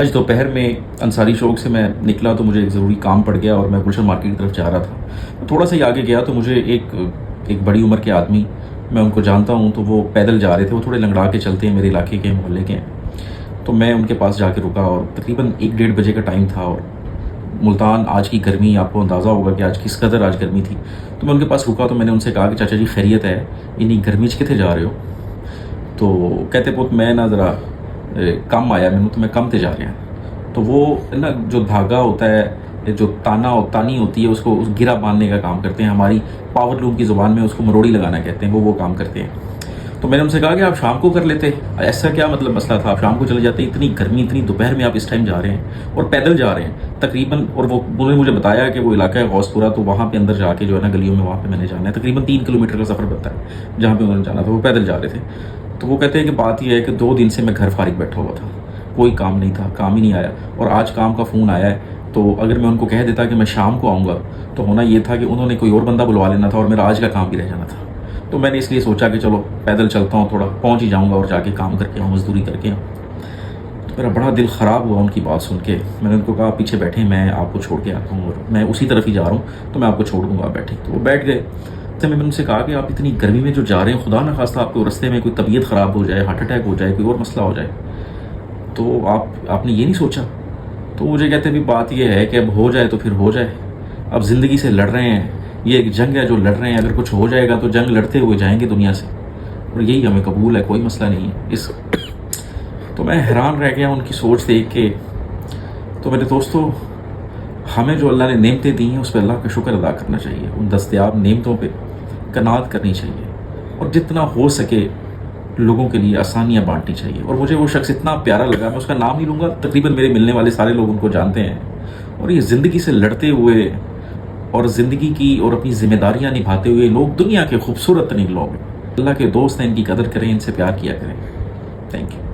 آج دوپہر میں انصاری چوک سے میں نکلا تو مجھے ایک ضروری کام پڑ گیا اور میں گلشن مارکیٹ کی طرف جا رہا تھا. تھوڑا سا ہی آگے گیا تو مجھے ایک بڑی عمر کے آدمی، میں ان کو جانتا ہوں، تو وہ پیدل جا رہے تھے. وہ تھوڑے لنگڑا کے چلتے ہیں، میرے علاقے کے محلے کے ہیں. تو میں ان کے پاس جا کے رکا اور تقریباً 1-1:30 بجے کا ٹائم تھا. اور ملتان آج کی گرمی، آپ کو اندازہ ہوگا کہ آج کس قدر آج گرمی تھی. تو میں ان کے پاس رکا تو میں نے ان سے کہا کہ چاچا جی خیریت ہے، انہیں گرمی کتنے جا رہے ہو؟ تو کہتے پوت میں نا ذرا کم آیا میں تو میں کم تے جا رہا ہیں. تو وہ نا جو دھاگا ہوتا ہے، جو تانی ہوتی ہے، اس کو گرا باندھنے کا کام کرتے ہیں. ہماری پاور لوم کی زبان میں اس کو مروڑی لگانا کہتے ہیں. وہ کام کرتے ہیں. تو میں نے ان سے کہا کہ آپ شام کو کر لیتے، ایسا کیا مطلب مسئلہ تھا، آپ شام کو چلے جاتے. اتنی گرمی، اتنی دوپہر میں آپ اس ٹائم جا رہے ہیں اور پیدل جا رہے ہیں تقریباً. اور وہ انہوں نے مجھے بتایا کہ وہ علاقہ ہے غوث پورہ، تو وہاں پہ اندر جا کے جو ہے نا گلیوں میں، وہاں پہ میں نے جانا ہے. تقریباً 3 کلومیٹر کا سفر بنتا ہے جہاں پہ انہوں نے جانا تھا. وہ پیدل جا رہے تھے. تو وہ کہتے ہیں کہ بات یہ ہے کہ 2 دن سے میں گھر فارغ بیٹھا ہوا تھا، کوئی کام نہیں تھا، کام ہی نہیں آیا. اور آج کام کا فون آیا ہے. تو اگر میں ان کو کہہ دیتا کہ میں شام کو آؤں گا تو ہونا یہ تھا کہ انہوں نے کوئی اور بندہ بلوا لینا تھا اور میرا آج کا کام بھی رہ جانا تھا. تو میں نے اس لیے سوچا کہ چلو پیدل چلتا ہوں، تھوڑا پہنچ ہی جاؤں گا اور جا کے کام کر کے آؤں، مزدوری کر کے آؤں. تو میرا بڑا دل خراب ہوا ان کی بات سن کے. میں نے ان کو کہا پیچھے بیٹھیں، میں آپ کو چھوڑ کے آتا ہوں اور میں اسی طرف ہی جا رہا ہوں، تو میں آپ کو چھوڑ دوں گا، آپ بیٹھیں. تو وہ بیٹھ گئے. تو میں نے ان سے کہا کہ آپ اتنی گرمی میں جو جا رہے ہیں، خدا نہ خواستہ آپ کو رستے میں کوئی طبیعت خراب ہو جائے، ہارٹ اٹیک ہو جائے، کوئی اور مسئلہ ہو جائے، تو آپ نے یہ نہیں سوچا؟ تو مجھے کہتے بھی بات یہ ہے کہ اب ہو جائے تو پھر ہو جائے. اب زندگی سے لڑ رہے ہیں، یہ ایک جنگ ہے جو لڑ رہے ہیں. اگر کچھ ہو جائے گا تو جنگ لڑتے ہوئے جائیں گے دنیا سے، اور یہی ہمیں قبول ہے، کوئی مسئلہ نہیں ہے اس. تو میں حیران رہ گیا ان کی سوچ دیکھ کے. تو میرے دوستو، ہمیں جو اللہ نے نعمتیں دی ہیں اس پہ اللہ کا شکر ادا کرنا چاہیے. ان دستیاب نعمتوں پہ قناعت کرنی چاہیے اور جتنا ہو سکے لوگوں کے لیے آسانیاں بانٹنی چاہیے. اور مجھے وہ شخص اتنا پیارا لگا، میں اس کا نام نہیں لوں گا، تقریباً میرے ملنے والے سارے لوگ ان کو جانتے ہیں. اور یہ زندگی سے لڑتے ہوئے اور زندگی کی اور اپنی ذمہ داریاں نبھاتے ہوئے لوگ دنیا کے خوبصورت ترین لوگ ہیں. اللہ کے دوست ہیں، ان کی قدر کریں، ان سے پیار کیا کریں. Thank you.